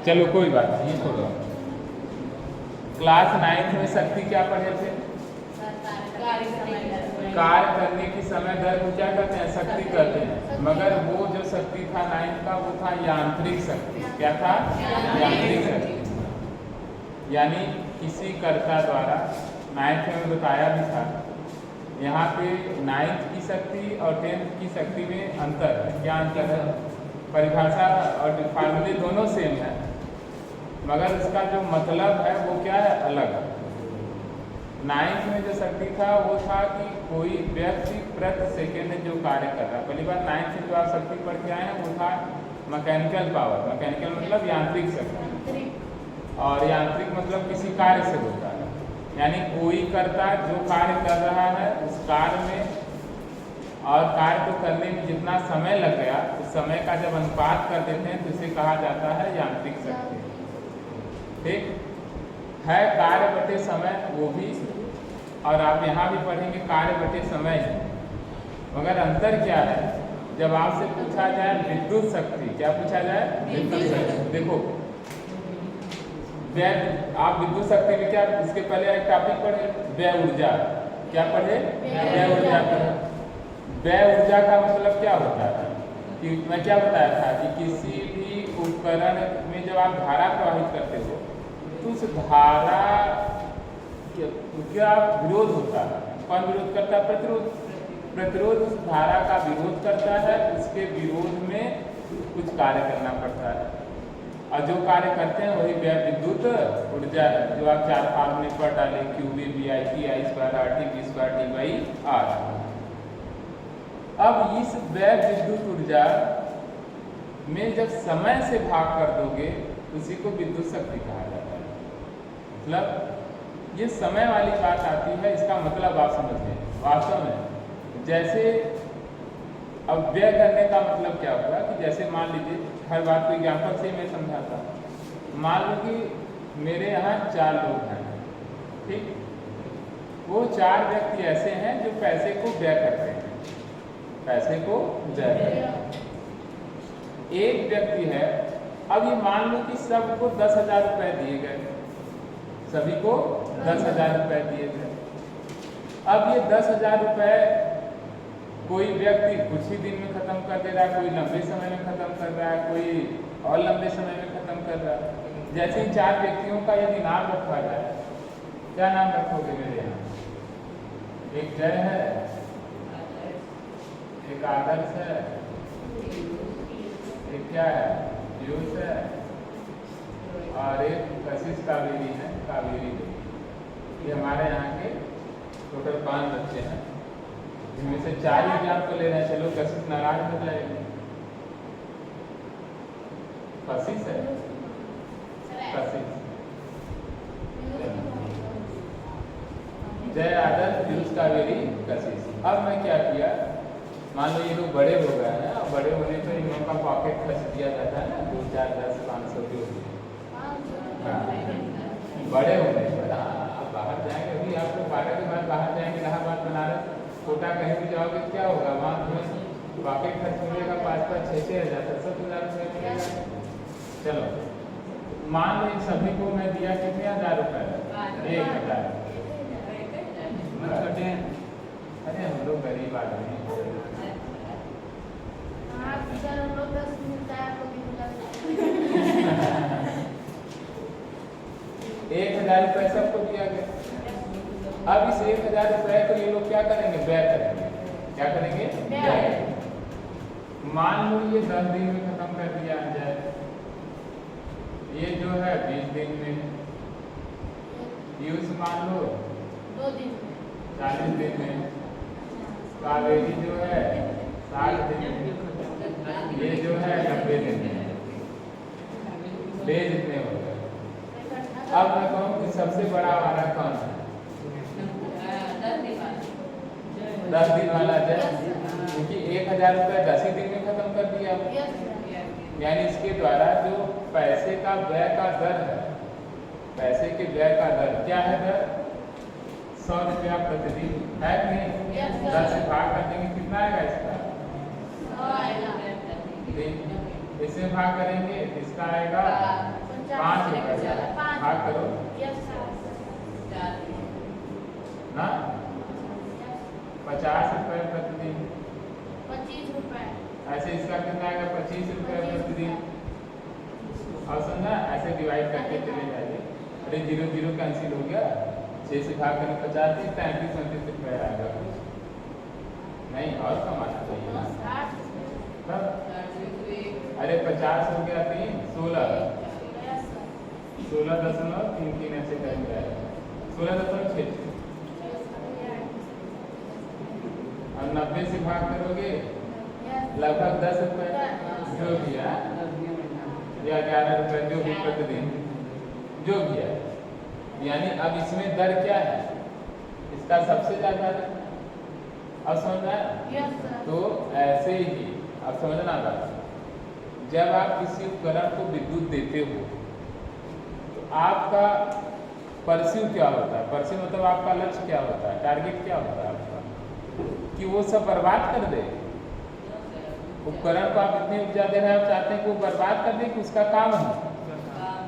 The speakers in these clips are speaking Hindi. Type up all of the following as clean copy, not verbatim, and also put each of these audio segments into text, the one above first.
चलो कोई बात नहीं, छोड़ो। क्लास 9 में शक्ति क्या पढ़े थे? कार्य करने की समय दर को क्या कहते हैं? शक्ति कहते हैं। मगर वो जो शक्ति था 9 का, वो था यांत्रिक शक्ति। क्या था? यांत्रिक शक्ति। यानी किसी कर्ता द्वारा 9th में बताया भी था। यहाँ पे 9th की शक्ति और 10th की शक्ति में अंतर है। क्या अंतर है? परिभाषा और फार्मूले दोनों सेम है, मगर उसका जो मतलब है वो क्या है? अलग है। 9th में जो शक्ति था वो था कि कोई व्यक्ति प्रति सेकेंड जो कार्य कर रहा है। पहली बार 9th से जो आप शक्ति पढ़ के आए हैं वो था मैकेनिकल पावर। मैकेनिकल मतलब यांत्रिक शक्ति, और यांत्रिक मतलब किसी कार्य से होता है। यानी कोई कर्ता जो कार्य कर रहा है उस कार्य में और कार्य को करने में जितना समय लग गया, उस समय का जब अनुपात कर देते हैं तो इसे कहा जाता है यांत्रिक शक्ति। ठीक है? कार्य बटे समय वो भी, और आप यहाँ भी पढ़ेंगे कार्य बटे समय ही। मगर अंतर क्या है? जब आपसे पूछा जाए विद्युत शक्ति, क्या पूछा जाए? विद्युत शक्ति। देखो व्यय, आप विद्युत शक्ति में क्या, इसके पहले एक टॉपिक पढ़े व्यय ऊर्जा। क्या पढ़े? व्यय ऊर्जा पढ़े। व्यय ऊर्जा का मतलब क्या होता है कि मैं क्या बताया था कि किसी भी उपकरण में जब आप धारा प्रवाहित करते हो तो उस धारा क्या विरोध होता है। कौन विरोध करता है? प्रतिरोध। प्रतिरोध उस धारा का विरोध करता है, उसके विरोध में कुछ कार्य करना पड़ता है, और जो कार्य करते हैं वही व्यय विद्युत ऊर्जा है, जो आप 4 फार्मूले पर डालें, QV BI I square RT V square T by R। अब इस व्यय विद्युत ऊर्जा में जब समय से भाग कर दोगे उसी को विद्युत शक्ति कहा जाता है। मतलब ये समय वाली बात आती है, इसका मतलब आप समझिए। वास्तव में जैसे अब व्यय करने का मतलब क्या होगा कि जैसे मान लीजिए, हर बात को एग्जाम्पल से ही मैं समझाता हूँ। मान लो कि मेरे यहाँ 4 लोग हैं, ठीक? वो 4 व्यक्ति ऐसे हैं जो पैसे को व्यय करते हैं, पैसे को व्यय करते हैं। एक व्यक्ति है, अब ये मान लो कि सबको 10,000 रुपये दिए गए, सभी को 10,000 रुपये दिए गए। अब ये 10,000 रुपये कोई व्यक्ति कुछ ही दिन में खत्म कर दे रहा है, कोई लंबे समय में खत्म कर रहा है, कोई और लंबे समय में खत्म कर रहा है। जैसे ही 4 व्यक्तियों का यदि नाम रखा जाए, क्या नाम रखोगे मेरे यहाँ? एक जय है, एक आदर्श है, एक क्या है? पीयूष है, और एक कशिश कावेरी है, कावेरी देवी। ये हमारे यहाँ के टोटल 5 बच्चे हैं, जिनमें से 4 एग्जाम को ले रहे हैं। चलो कशिश नाराज हो जाएगी। कशिश है, कशिश, जय आदर्श पीयूष कावेरी कशिश। अब मैं क्या किया, मान लो ये लोग बड़े हो गए हैं, और बड़े होने पर इन लोगों का पॉकेट खर्च दिया जाता है ना, 2, 4, 10, 500 जो भी। बड़े होने पर आप बाहर जाएंगे, अभी आप लोग 12 के बाद बाहर जाएंगे, इलाहाबाद बनारस कोटा कहीं भी जाओगे क्या होगा? वहाँ तुम्हें पॉकेट खर्च मिलेगा 5-5, 6-6 हज़ार, 7-7 हज़ार रुपये मिलेगा। चलो मान लो इन सभी को मैं दिया कितने हज़ार रुपये? 1,000। अरे हम लोग गरीब आदमी हैं। 1,000 रुपये सबको दिया गया। अब इस 1,000 रुपये को ये लोग क्या करेंगे? व्यय करेंगे। क्या करेंगे? व्यय। मान लो ये 10 दिन में खत्म कर दिया जाए, ये जो है 20 दिन में, पीयूष मान लो 2 दिन में, 40 दिन में, कावेरी जो है 60 दिन में, ये जो है 90 दिन में। डे जितने हो गए। अब मैं कहूँ कि सबसे बड़ा वाला कौन है? 10 दिन वाला जय, क्योंकि 1,000 रुपये 10 ही दिन में खत्म कर दिया। यानी इसके द्वारा जो पैसे का व्यय का दर है, पैसे के व्यय का दर क्या है? दर 100 रुपया प्रतिदिन है कि नहीं? 10 से भाग कर देंगे, कितना आएगा इसका? इससे भाग करेंगे, इसका आएगा करो ना, 50 रुपए प्रतिदिन। 25 रुपए। ऐसे इसका कितना आएगा? 25 रुपए प्रतिदिन। और समझा, ऐसे डिवाइड करके चले जाइए। अरे 0 0 कैंसिल हो गया, 6 से भाग करें 50, 33 29 रुपये आएगा। नहीं और कमाना चाहिए ना। अरे 50 हो गया 3 16 16.33 ऐसे करेंगे, 16.6 और 90 से भाग करोगे लगभग 10 रुपये जो भी है, या 11 रुपये जो भी प्रतिदिन जो भी है। यानी अब इसमें दर क्या है? इसका सबसे ज्यादा है। अब समझना है? तो ऐसे ही अब समझना बात, जब आप किसी उपकरण को विद्युत देते हो तो आपका परस्यू क्या होता है? परस्यू मतलब आपका लक्ष्य क्या होता है, टारगेट क्या होता है आपका? कि वो सब बर्बाद कर दे उपकरण को। आप इतनी ऊर्जा दे रहे हैं, आप चाहते हैं कि वो बर्बाद कर दे कि उसका काम हो,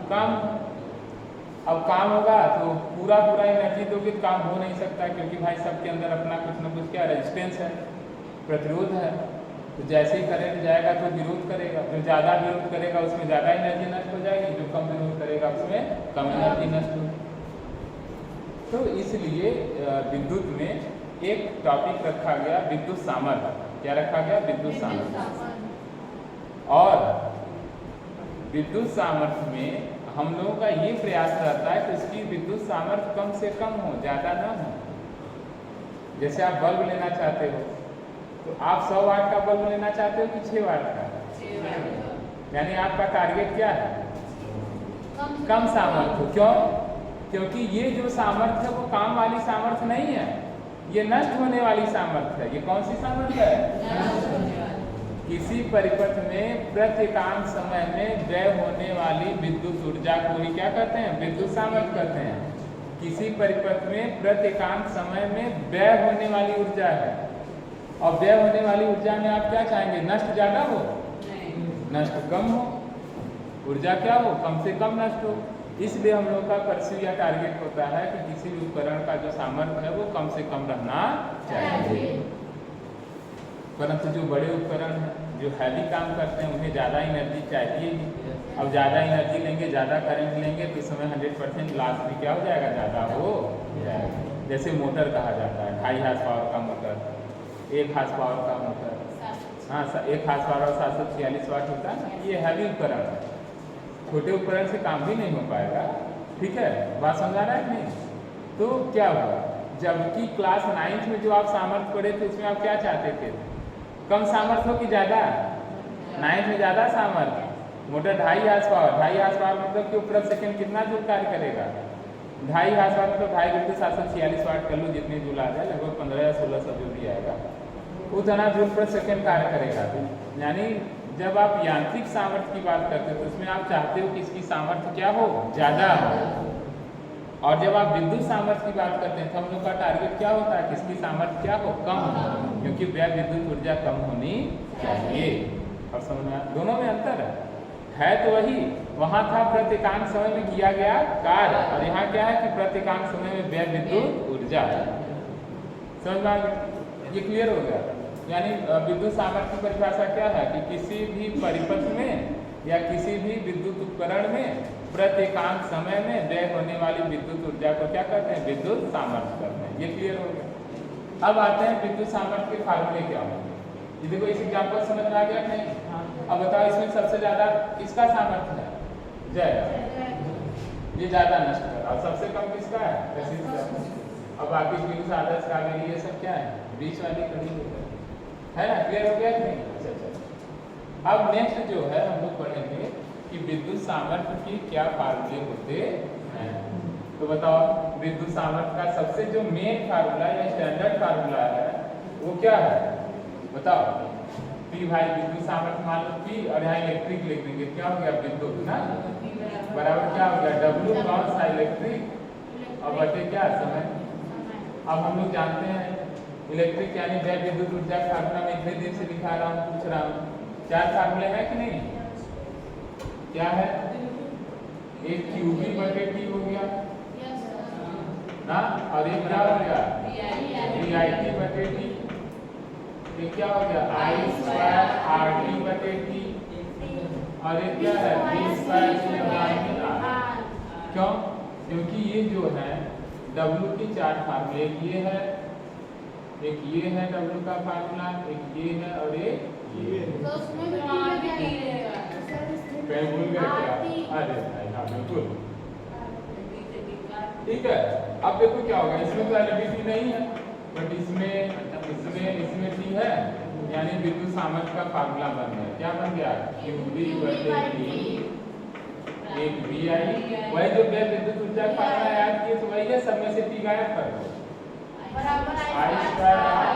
काम। अब काम होगा तो पूरा एनर्जी दोगे तो काम हो नहीं सकता, क्योंकि भाई सबके अंदर अपना कुछ ना कुछ क्या रेजिस्टेंस है, प्रतिरोध है। तो जैसे ही करंट जाएगा तो विरोध करेगा, जो ज़्यादा विरोध करेगा उसमें ज़्यादा एनर्जी नष्ट हो जाएगी, जो कम विरोध करेगा उसमें कम एनर्जी नष्ट होगी। तो इसलिए विद्युत में एक टॉपिक रखा गया विद्युत सामर्थ्य। क्या रखा गया? विद्युत सामर्थ्य। और विद्युत सामर्थ्य में हम लोगों का ये प्रयास रहता है कि उसकी विद्युत सामर्थ्य कम से कम हो, ज़्यादा ना हो। जैसे आप बल्ब लेना चाहते हो तो आप 100 वाट का बल्ब लेना चाहते हो कि 6 वाट का? यानी आपका टारगेट क्या है? कम सामर्थ्य। क्यों? क्योंकि ये जो सामर्थ्य है वो काम वाली सामर्थ्य नहीं है, ये नष्ट होने वाली सामर्थ्य है। ये कौन सी सामर्थ्य है? किसी परिपथ में प्रति एकांक समय में व्यय होने वाली विद्युत ऊर्जा को ही क्या कहते हैं? विद्युत सामर्थ्य कहते हैं। किसी परिपथ में प्रति एकांक समय में व्यय होने वाली ऊर्जा है, और व्यय होने वाली ऊर्जा में आप क्या चाहेंगे? नष्ट ज्यादा हो, नष्ट कम हो, ऊर्जा क्या हो? कम से कम नष्ट हो। इसलिए हम लोग का परस्यू या टारगेट होता है कि किसी भी उपकरण का जो सामर्थ्य है वो कम से कम रहना चाहिए। परंतु जो बड़े उपकरण हैं, जो हैवी काम करते हैं, उन्हें ज़्यादा एनर्जी चाहिए ही। अब ज़्यादा एनर्जी लेंगे, ज़्यादा करंट लेंगे तो इस समय 100% लॉस भी क्या हो जाएगा? ज़्यादा हो जाएगा। जैसे मोटर कहा जाता है, 2.5 हार्स पावर का मोटर, 1 हार्स पावर का मोटर, हाँ 1 हार्स पावर और 746 वाट होता है ना। ये हैवी उपकरण है, छोटे उपकरण से काम भी नहीं हो पाएगा। ठीक है, बात समझा रहा है नहीं? तो क्या हुआ, जबकि क्लास 9th में जो आप सामर्थ्य पढ़े थे उसमें आप क्या चाहते थे? कम सामर्थ्य हो कि ज़्यादा? 9th में ज़्यादा सामर्थ्य। Motor 2.5 horse power, 2.5 horse power मतलब कि प्रति सेकंड कितना जूल कार्य करेगा? 2.5 हार्स पावर मतलब 2.5 × 746 वाट कर लो, जितने जूल आ जाए, लगभग 15 या 1600 जूल भी आएगा, उतना जूल प्रति सेकंड कार्य करेगा। यानी जब आप यांत्रिक सामर्थ्य की बात करते हो तो उसमें आप चाहते हो कि इसकी सामर्थ्य क्या हो? ज़्यादा हो। और जब आप विद्युत सामर्थ्य की बात करते हैं तो हम लोग का टारगेट क्या होता है? किसकी सामर्थ्य क्या हो? कम हो, क्योंकि व्यय विद्युत ऊर्जा कम होनी चाहिए। और समझना, दोनों में अंतर है तो वही। वहाँ था प्रति एकांक समय में किया गया कार्य, और यहाँ क्या है कि प्रति एकांक समय में व्यय विद्युत ऊर्जा। समझ में ये क्लियर हो गया? यानी विद्युत सामर्थ्य की परिभाषा क्या है कि किसी भी परिपथ में या किसी भी विद्युत उपकरण में प्रति एकांक समय में व्यय होने वाली विद्युत ऊर्जा को क्या कहते हैं? विद्युत सामर्थ्य कहते हैं। ये क्लियर हो गया? अब आते हैं विद्युत सामर्थ्य के फार्मूले क्या होंगे। ये देखो, इस एग्जाम्पल समझ में आ गया नहीं? अब बताओ, इसमें सबसे ज्यादा किसका सामर्थ्य है? जय। ये ज्यादा नष्ट है। और सबसे कम किसका है? रेसिस्टर। अब बाकी फ्यूज, आदर्श, कावेरी, ये सब क्या है? बीच वाली कड़ी है ना। क्लियर हो गया कि नहीं? अच्छा। अब नेक्स्ट जो है हम लोग पढ़ेंगे कि विद्युत सामर्थ्य की क्या फार्मूले होते हैं। तो बताओ, विद्युत सामर्थ्य का सबसे जो मेन फार्मूला या स्टैंडर्ड फार्मूला है वो क्या है? बताओ। P भाई विद्युत सामर्थ्य मान लो P, और यहाँ इलेक्ट्रिक लिख देंगे, क्या हो गया? विद्युत ना, बराबर क्या हो गया? W कौन सा? इलेक्ट्रिक, और बटे क्या? समय। अब हम लोग जानते हैं इलेक्ट्रिक यानी व्यय विद्युत ऊर्जा का फार्मूला मैं इतने दिन से दिखा रहा हूँ, पूछ रहा हूँ। 4 फार्मूले हैं कि नहीं? क्या है? एक QV बटे T हो गया यस सर। ना, और एक क्या हो गया VIT VIT बटे T। ये क्या हो गया I स्क्वायर RT बटे T, और ये क्या है V स्क्वायर R। क्यों? क्योंकि ये जो है W की 4 फार्मूले, एक ये है, एक ये है W का फार्मूला, एक ये है और एक ये है। तो उसमें भी T रहेगा सर। इसमें कहीं भूल गए क्या? RT अरे भाई हाँ बिल्कुल ठीक है। अब देखो क्या होगा, इसमें तो एलिबिलिटी नहीं है, बट इसमें T है, यानी विद्युत सामर्थ्य का फार्मूला बन गया। क्या बन गया QV बटे T एक VI। वही जो व्यय विद्युत ऊर्जा का फार्मूला याद किए तो वही है, सब में से T गायब कर दो, बराबर I स्क्वायर R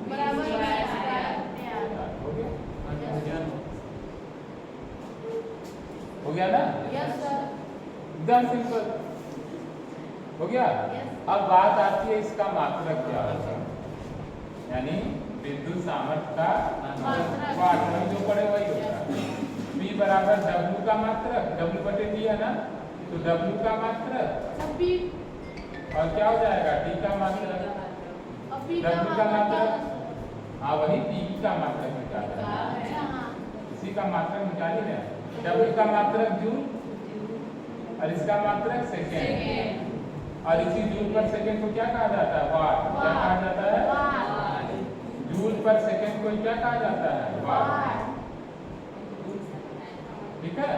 बराबर हो गया। हो गया ना, यस सर। एकदम सिंपल हो गया। अब बात आती है इसका मात्रक क्या होगा, यानी विद्युत सामर्थ्य का मात्रक जो पड़े वही होगा। P बराबर W का मात्रक, W बटे T है ना, तो W का मात्रक अभी और क्या हो जाएगा T का मात्रक, अभी W का मात्रक, हाँ वही T का मात्रक निकाला है, अच्छा हाँ इसी का मात्रक निकाली ना। W का मात्रक जूल और इसका मात्रक सेकेंड, और इसी जूल पर सेकेंड को क्या कहा जाता है वाट। क्या कहा जाता है जूल पर सेकेंड को क्या कहा जाता है वाट। ठीक है,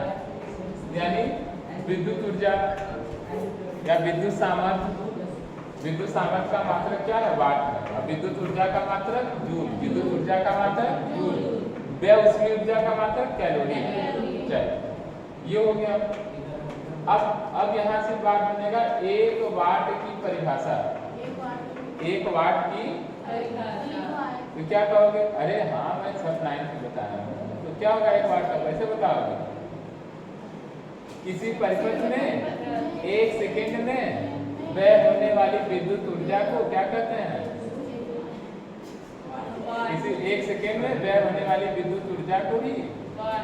यानी विद्युत ऊर्जा या विद्युत सामर्थ्य का मात्रक क्या है वाट है, और विद्युत ऊर्जा का मात्रक जूल, विद्युत ऊर्जा का मात्रक जूल, व्यय ऊष्मीय ऊर्जा का मात्रक कैलोरी है। चलिए ये हो गया। अब यहाँ से बात बनेगा 1 वाट की परिभाषा। 1 वाट की तो क्या कहोगे, अरे हाँ मैं सब 9 में बताया हूँ, तो क्या होगा 1 वाट का, कैसे बताओगे। किसी परिपथ में 1 सेकेंड में व्यय होने वाली विद्युत ऊर्जा को क्या कहते हैं, किसी 1 सेकेंड में व्यय होने वाली विद्युत ऊर्जा को ही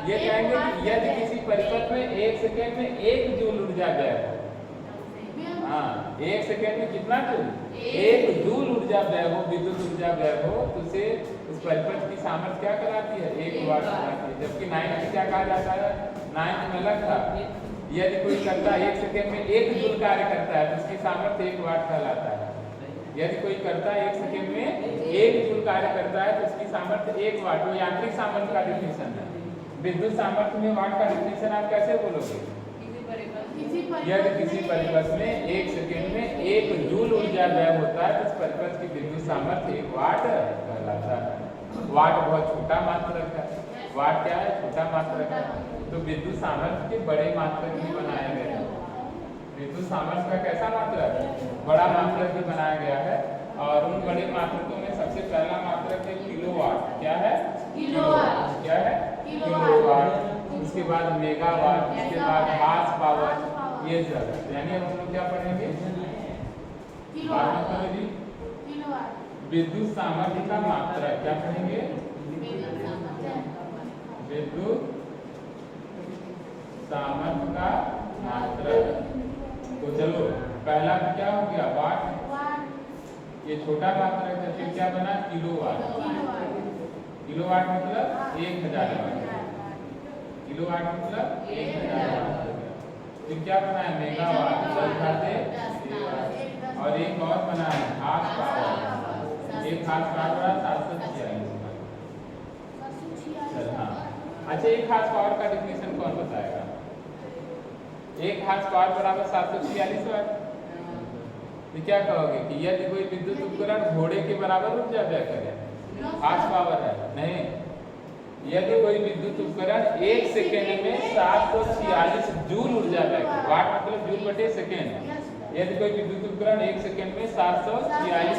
ये कहेंगे कि यदि किसी परिपथ में 1 सेकेंड में 1 जूल ऊर्जा व्यय हो, हाँ 1 सेकेंड में कितना जूल, 1 जूल ऊर्जा व्यय हो, विद्युत ऊर्जा व्यय हो, तो उसे उस परिपथ की सामर्थ्य क्या कहलाती है 1 वाट कहलाती है। जबकि 9 में क्या कहा जाता है, 9 में अलग था, यदि कोई करता 1 सेकेंड में 1 जूल कार्य करता है तो उसकी सामर्थ्य 1 वाट कहलाता है। यदि कोई करता है 1 सेकेंड में 1 जूल कार्य करता है तो उसकी सामर्थ्य 1 वाट। वो यांत्रिक सामर्थ्य का डिफिनेशन है। विद्युत सामर्थ्य में वाट का डिफिनेशन आप कैसे बोलोगे, यदि किसी परिपथ में 1 सेकेंड में 1 जूल ऊर्जा व्यय होता है तो उस परिपथ की विद्युत सामर्थ्य 1 वाट कहलाता है। वाट बहुत छोटा मात्रक है, वाट क्या है छोटा मात्रक है, तो विद्युत सामर्थ्य के बड़े मात्रक भी बनाए गए हैं। विद्युत सामर्थ्य का कैसा मात्रक, बड़ा मात्रक भी बनाया गया है, और उन बड़े मात्रकों में सबसे पहला मात्रक है किलोवाट। क्या है किलोवाट। क्या है किलोवाट, उसके बाद मेगावाट, उसके बाद हार्स पावर, ये सब। यानी हम लोग क्या पढ़ेंगे विद्युत सामर्थ्य का मात्रक, क्या पढ़ेंगे विद्युत सामर्थ्य का मात्रक। तो चलो पहला क्या हो गया वाट, ये छोटा मात्रक है, फिर क्या बना किलोवाट। किलोवाट मतलब 1000 वाट, किलोवाट मतलब 1000 वाट। फिर क्या बना है मेगावाट, 10 घाते, और एक और बना है हार्स पावर, एक हार्स पावर 746। चल हाँ, अच्छा एक हार्स पावर का डिफिनेशन कौन बताएगा, एक हार्स पावर बराबर 746 वाट। तो क्या कहोगे कि यदि कोई विद्युत उपकरण घोड़े के बराबर ऊर्जा व्यय करे, हार्स पावर है नहीं, यदि कोई विद्युत उपकरण 1 सेकेंड में 746 जूल ऊर्जा व्यय करे, वाट मतलब जूल बटे सेकेंड, यदि कोई विद्युत उपकरण 1 सेकेंड में 746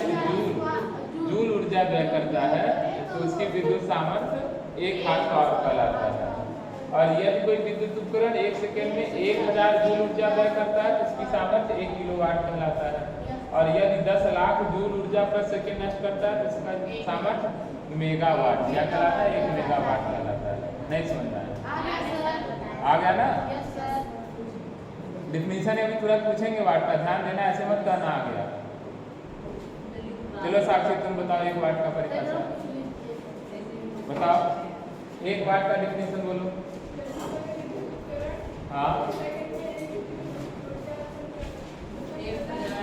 जूल ऊर्जा व्यय करता है तो उसकी विद्युत सामर्थ्य 1 हार्स पावर कहलाता है। और यदि कोई विद्युत उपकरण 1 सेकेंड में 1000 जूल ऊर्जा व्यय करता है तो उसकी सामर्थ्य 1 किलोवाट कहलाता है। और यदि 10 लाख जूल ऊर्जा प्रति सेकेंड नष्ट करता है तो उसका सामर्थ्य मेगावाट क्या कहलाता है, 1 मेगावाट कहलाता है। नहीं समझ में आया, आ गया ना। डिफिनीशन अभी तुरंत पूछेंगे वाट का, ध्यान देना, ऐसे मत कहना आ गया। चलो साक्षी तुम बताओ एक वाट का परिभाषा बताओ, एक वाट का डिफिनीशन बोलो। हाँ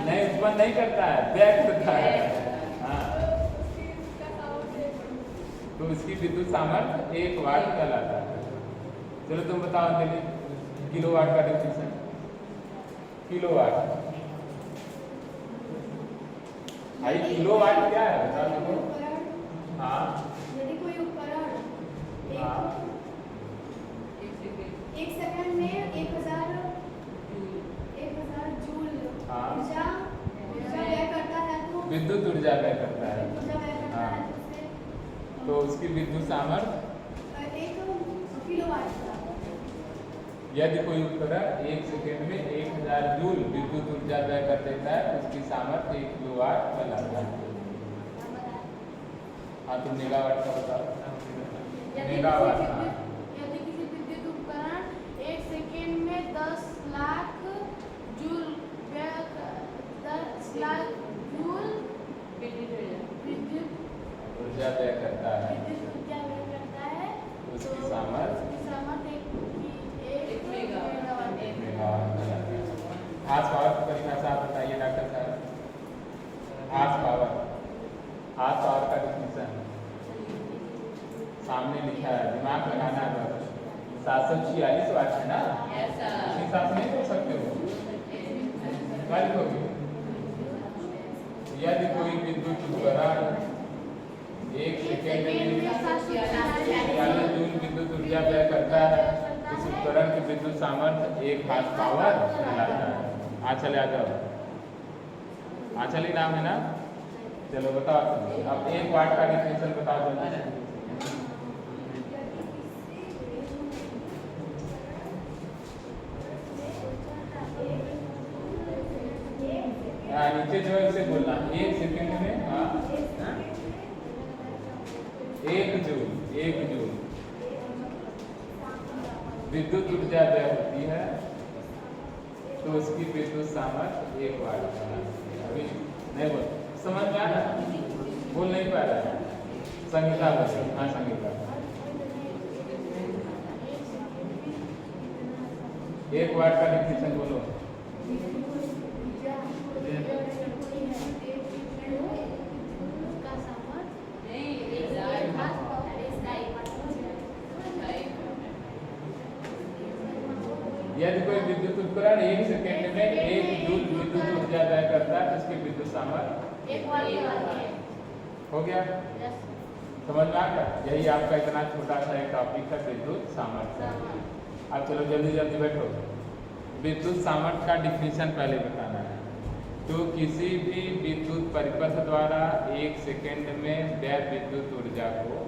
नहीं, उत्पन्न नहीं करता है, व्यय करता है। हाँ तो इसकी विद्युत सामर्थ्य 1 वाट कहलाता है। चलो तुम बताओ अंजलि, किलोवाट का डिफिनीशन। किलोवाट, भाई किलोवाट क्या है बता दो। हाँ यदि कोई उपकरण हाँ 1 सेकंड में 1000 जूल हाँ। ऊर्जा व्यय करता है तो विद्युत ऊर्जा व्यय करता है, ऊर्जा व्यय करता हाँ। है तो उसकी विद्युत सामर्थ्य 1 किलोवाट का। यदि कोई उपकरण 1 सेकंड में 1000 जूल विद्युत ऊर्जा व्यय कर देता है तो उसकी सामर्थ्य 1 किलोवाट कहलाता है। हाँ तुम मेगावाट का बताओ। मेगावाट, हाँ। यदि किसी विद्युत उपकरण 1 सेकंड में 10 लाख जूल 10 लाख जूल विद्युत ऊर्जा व्यय करता है ऊर्जा व्यय करता है उसकी तो सामर्थ्य उसकी सामर्थ्य 1 मेगावाट है। मेगावाट कहलाता है। हार्स पावर की परिभाषा आप बताइए डॉक्टर साहब। हार्स पावर का डिफिनीशन सामने लिखा है, दिमाग लगाना है बस। 746 वाट है ना, इसी हिसाब से नहीं बोल सकते हो, क्या लिखोगे? यदि कोई विद्युत उपकरण 1 सेकंड में 40 जूल विद्युत ऊर्जा व्यय करता है इस उपकरण की विद्युत सामर्थ्य 1 हार्स पावर कहलाता है। आंचल यादव, आंचल ही नाम है ना? चलो बताओ, अब 1 वाट का डिफिनीशन बताओ जल्दी। नीचे जो है इसे बोलना 1 सेकंड में, हाँ 1 जूल विद्युत ऊर्जा व्यय होती है तो उसकी विद्युत सामर्थ्य 1 वाट कहलाती है। अभी नहीं बोल, समझ में आ रहा है? बोल नहीं पा रहा है? संगीता बोलो, हाँ संगीता। 1 वाट का डिफिनीशन बोलो। यदि कोई विद्युत उपकरण 1 सेकंड में 1 जूल विद्युत ऊर्जा व्यय करता है तो उसकी विद्युत सामर्थ्य 1 वाट हो गया। समझ में आ गया? यही आपका इतना छोटा सा एक टॉपिक है, विद्युत सामर्थ्य। अब चलो जल्दी जल्दी बैठो। विद्युत सामर्थ्य का डिफिनीशन पहले बताना है। तो किसी भी विद्युत परिपथ द्वारा 1 सेकंड में व्यय विद्युत ऊर्जा को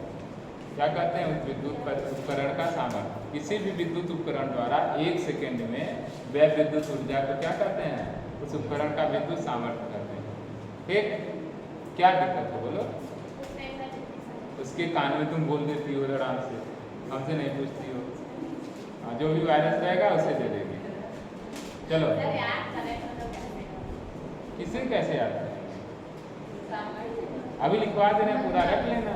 क्या कहते हैं? उस विद्युत उपकरण का सामर्थ्य। किसी भी विद्युत उपकरण द्वारा 1 सेकंड में व्यय विद्युत ऊर्जा को क्या कहते हैं? उस उपकरण का विद्युत सामर्थ्य कहते हैं। ठीक, क्या दिक्कत है बोलो? उसके कान में तुम बोल देती हो आराम से, हमसे नहीं पूछती हो। हाँ, जो भी वायरस रहेगा उसे दे देगी। चलो किसे कैसे आता है? अभी लिखवा देना, पूरा रख लेना।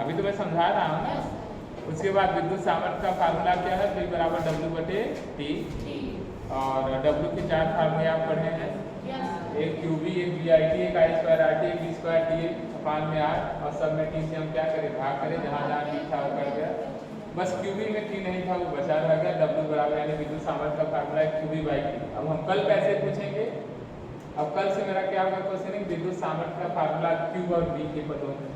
अभी तो मैं समझा रहा हूँ ना। उसके बाद विद्युत सामर्थ्य का फार्मूला क्या है? V बराबर W/T। और W के 4 फार्मूले आप पढ़े हैं, एक QV, एक VIT, एक I²RT, एक V²TA/R। और सब में T से हम क्या करें? भाग करें, जहाँ जहाँ T था वो कर गया। बस QV में T नहीं था, वो बचा रह गया। W बराबर यानी विद्युत सामर्थ्य का फार्मूला है QV/T। अब हम कल कैसे पूछेंगे? अब कल से मेरा क्या होगा क्वेश्चन? विद्युत सामर्थ्य का फार्मूला Q और V के पदों में,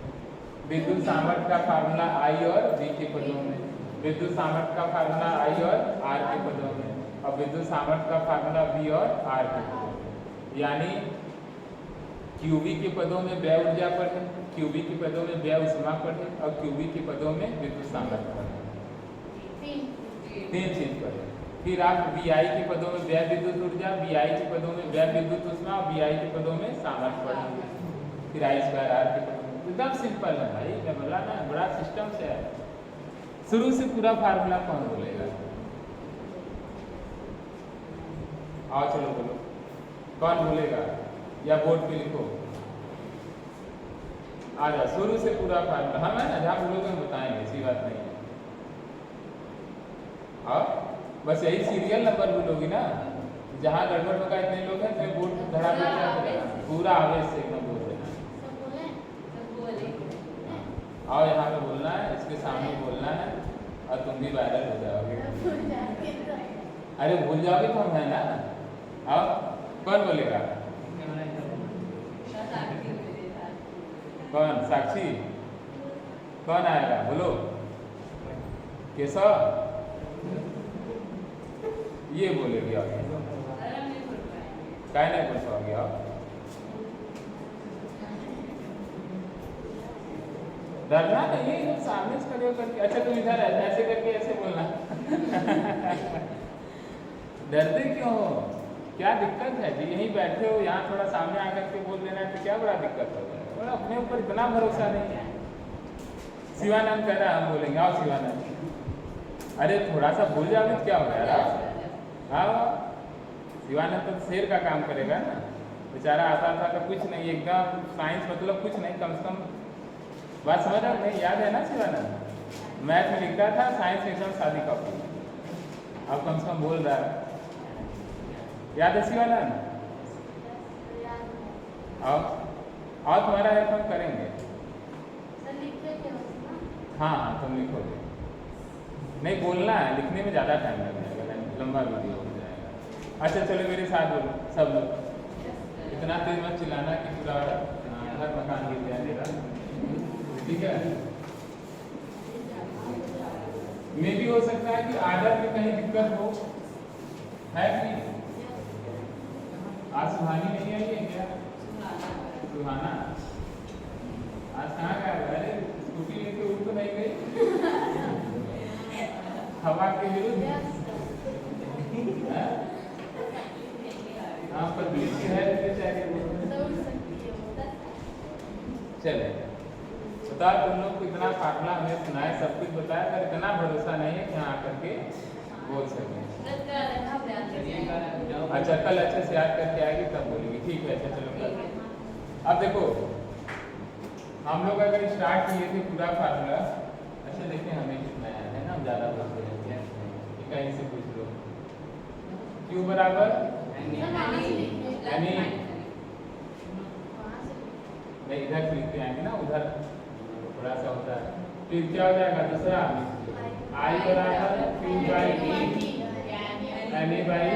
विद्युत सामर्थ्य का फार्मूला I और V के पदों में, विद्युत सामर्थ्य का फार्मूला I और R के पदों में, और विद्युत सामर्थ्य का फार्मूला V और R के पदों में। यानी QV के पदों में व्यय ऊर्जा पढ़े, QV के पदों में व्यय ऊष्मा पढ़े, और QV के पदों में विद्युत सामर्थ्य पढ़े। 3 चीज पढ़े। फिर आप VI के पदों में व्यय विद्युत ऊर्जा, VI के पदों में व्यय विद्युत ऊष्मा, और VI के पदों में सामर्थ्य पढ़ेंगे। फिर I²R के पदों में। एकदम सिंपल है भाई, मैं बोला ना, बड़ा सिस्टम से है। शुरू से पूरा फार्मूला कौन बोलेगा? आओ चलो बोलो, कौन बोलेगा या बोर्ड पे लिखो। आ जाओ, शुरू से पूरा फार्मूला हम है ना, जहाँ बोलोगे हम बताएंगे, ऐसी बात नहीं है। और बस यही सीरियल नंबर बोलोगी ना, जहाँ गड़बड़ होगा इतने लोग हैं तो बोर्ड धड़ा पूरा आवेश से एकदम बोल देना। आओ यहाँ पे बोलना है, इसके सामने बोलना है और तुम भी वायरल हो जाओगे। अरे भूल जाओगे तो हम है ना। आओ, कौन बोलेगा? कौन? साक्षी? कौन आएगा बोलो? केशव? ये बोलेगी आप, क्या नहीं बोल पाओगे आप? डरना नहीं है, सामने से खड़े होकर। अच्छा तुम इधर ऐसे करके ऐसे बोलना। डरते क्यों हो? क्या दिक्कत है जी? यहीं बैठे हो, यहाँ थोड़ा सामने आकर के बोल देना तो क्या बड़ा दिक्कत होगा? और अपने ऊपर इतना भरोसा नहीं है। शिवानंद कह रहा है हम बोलेंगे। आओ शिवानंद। अरे थोड़ा सा भूल जाओगे तो क्या होगा यार? हाँ, शिवानंद तो शेर का काम करेगा ना, बेचारा आता था तो कुछ नहीं, एकदम साइंस मतलब कुछ नहीं, कम से कम बात समझ रहा नहीं? याद है ना शिवानंद? मैथ में लिखता था, साइंस में एकदम शादी कॉपी। अब कम से कम बोल रहा है। याद है शिवानंद? आओ आओ, तुम्हारा हेल्प हम करेंगे। हाँ हाँ तुम लिखोगे, नहीं बोलना है, लिखने में ज़्यादा टाइम लगेगा, लंबा वीडियो हो जाएगा। अच्छा चलो मेरे साथ बोलो सब लोग। इतना तेज मत चिल्लाना कि पूरा घर मकान गिर जाए मेरा, ठीक है? मे भी हो सकता है कि आर्डर में कहीं दिक्कत हो, है कि? आज सुहानी नहीं आई है क्या? सुहाना आज कहाँ गया? अरे स्कूटी लेके उड़ तो नहीं गई हवा के विरुद्ध? हाँ पर बीच है चले। बता तुम लोग को इतना फार्मूला हमें सुनाए, सब कुछ बताया, पर इतना भरोसा नहीं है कि यहाँ आकर के बोल सकें। अच्छा कल अच्छे से याद करके आएगी तब बोलेगी, ठीक है? अच्छा चलो कल। अब देखो हम लोग अगर स्टार्ट किए थे पूरा फार्मूला, अच्छा देखिए हमें कितना याद है ना, हम ज़्यादा बोलते हैं, कहीं से पूछ लो। क्यू बराबर यानी नहीं, इधर से लिखते आएंगे ना, उधर थोड़ा सा होता है। फिर क्या हो जाएगा दूसरा? आई बराबर क्यू बाई डी यानी बाई।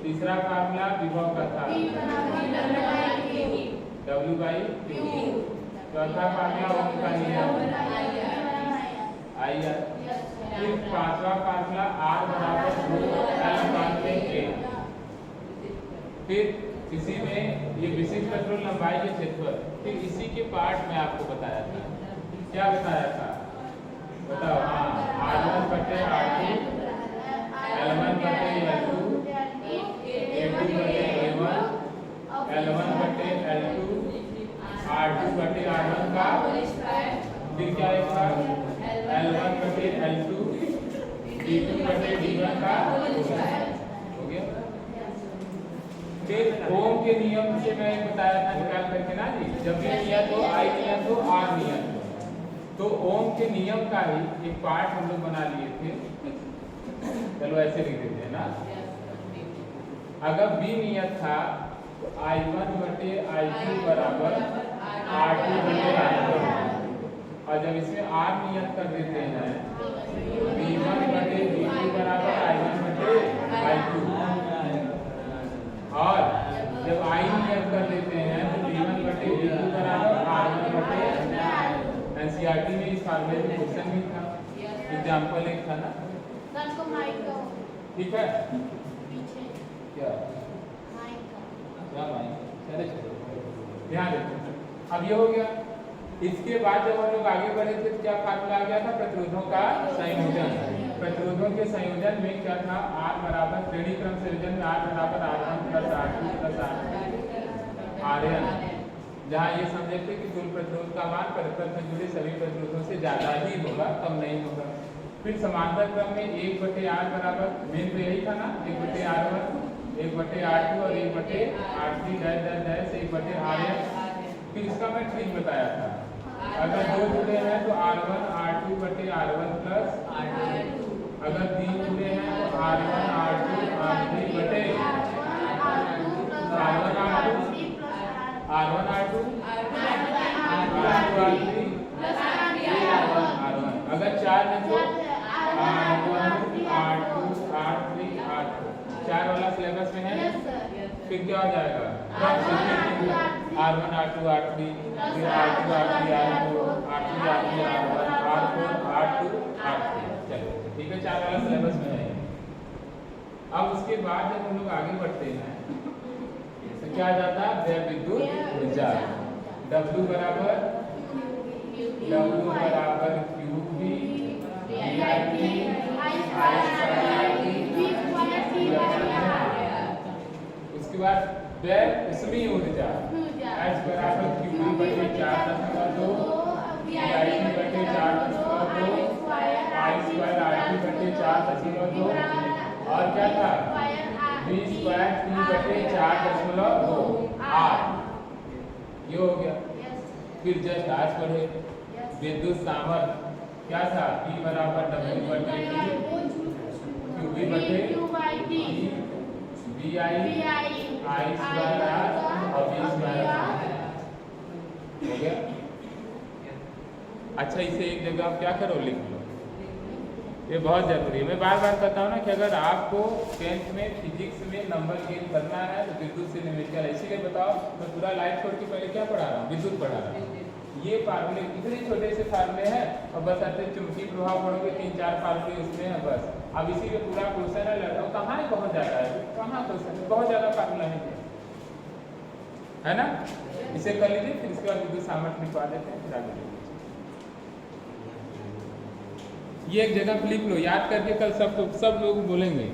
तीसरा फार्मूला विभव का था, डब्ल्यू बाई क्यू। चौथा फार्मूला ओम का नियम, आई आर। फिर पांचवा फार्मूला आर बराबर L/A। फिर इसी में ये विशिष्ट पेट्रोल लंबाई के क्षेत्रफल। फिर इसी के पार्ट में आपको बताया था, क्या बताया था बताओ? हाँ, R1 बटे R2, L1 बटे L2, A2 बटे A1, L1 बटे L2, R2 बटे R1 का। फिर क्या लिखा? L1 बटे L2, D2 बटे D1 का। हो गया? फिर ओम के नियम से मैं बताया था निकाल करके ना जी, जब भी नियत हो, आई नियत हो, आर नियत हो, तो ओम के नियम का ही एक पार्ट हम लोग बना लिए थे। चलो ऐसे लिख देते हैं ना, अगर बी नियत था तो I1 बटे I2 बराबर R2 बटे R1, और जब इसमें आर नियत कर देते हैं B1 बटे B2 बराबर I1 बटे I2, और जब आई नियत कर लेते हैं तो B1 बटे B2 बराबर R1 बटे। एनसीईआरटी में इस फार्मूले में क्वेश्चन भी था, एग्जाम्पल एक था ना, ठीक है? क्या चले चलो ध्यान रखो। अब ये हो गया। इसके बाद जब हम लोग आगे बढ़े थे तो क्या फार्मूला आ गया था? प्रतिरोधों का संयोजन। प्रतिरोधों के संयोजन में क्या था? R बराबर श्रेणी क्रम संयोजन में R बराबर R1 plus R2 plus RN, जहाँ ये समझे थे कि कुल प्रतिरोध का मान परस्पर में जुड़े सभी प्रतिरोधों से ज्यादा ही होगा, कम नहीं होगा। फिर समांतर क्रम में 1/r बराबर, मेन तो यही था ना, 1/r1, 1/r2 और 1/r3 dash dash dash 1/rn। फिर इसका मैं ट्रिक बताया था, अगर दो जुड़े हैं तो r1 r2/r1 प्लस r2, अगर 3 जुड़े हैं तो r1 r2 r3 बटे r1 r2 r1, अगर 4 है तो r1 r2 r3 r4, 4 वाला सिलेबस में है। फिर क्या हो जाएगा, r1 r2 r3, फिर r2 r3 r4, r3 r3 r1 r4 r2 r3। चलो ठीक है, 4 वाला सिलेबस में है। अब उसके बाद जब हम लोग आगे बढ़ते हैं तो क्या आ जाता है, व्यय विद्युत ऊर्जा, W बराबर QV उसके बाद व्यय ऊष्मीय ऊर्जा H बराबर QV/4.2 VIT/4.2 I²RT/4.2 और क्या था V²T/4.2 R। ये हो गया। फिर जस्ट आज पढ़े विद्युत सामर्थ्य क्या था, P बराबर W/T QV/VI I²R और V²R हो गया। अच्छा, इसे एक जगह आप क्या करो, लिख लो, ये बहुत जरूरी है। मैं बार बार कहता हूँ ना कि अगर आपको 10th में फिजिक्स में नंबर गेन करना है तो विद्युत से न्यूमेरिकल है। इसीलिए बताओ, मैं पूरा लाइफ छोड़ के पहले क्या पढ़ा रहा हूँ, विद्युत पढ़ा रहा हूँ। ये फार्मूले इतने छोटे से फार्मूले हैं और बस ऐसे चुंबकीय प्रभाव पढ़ोगे, 3-4 फार्मूले उसमें है बस। अब इसी पे पूरा क्वेश्चन है, लड़का कहाँ पहुँच जाता है, कहाँ क्वेश्चन है, बहुत ज़्यादा फार्मूला है ना। इसे कर लीजिए, फिर इसके बाद विद्युत सामर्थ्य लिखवा देते हैं, फिर आगे देखिए। ये एक जगह लिख लो, याद करके कल सब लोग बोलेंगे।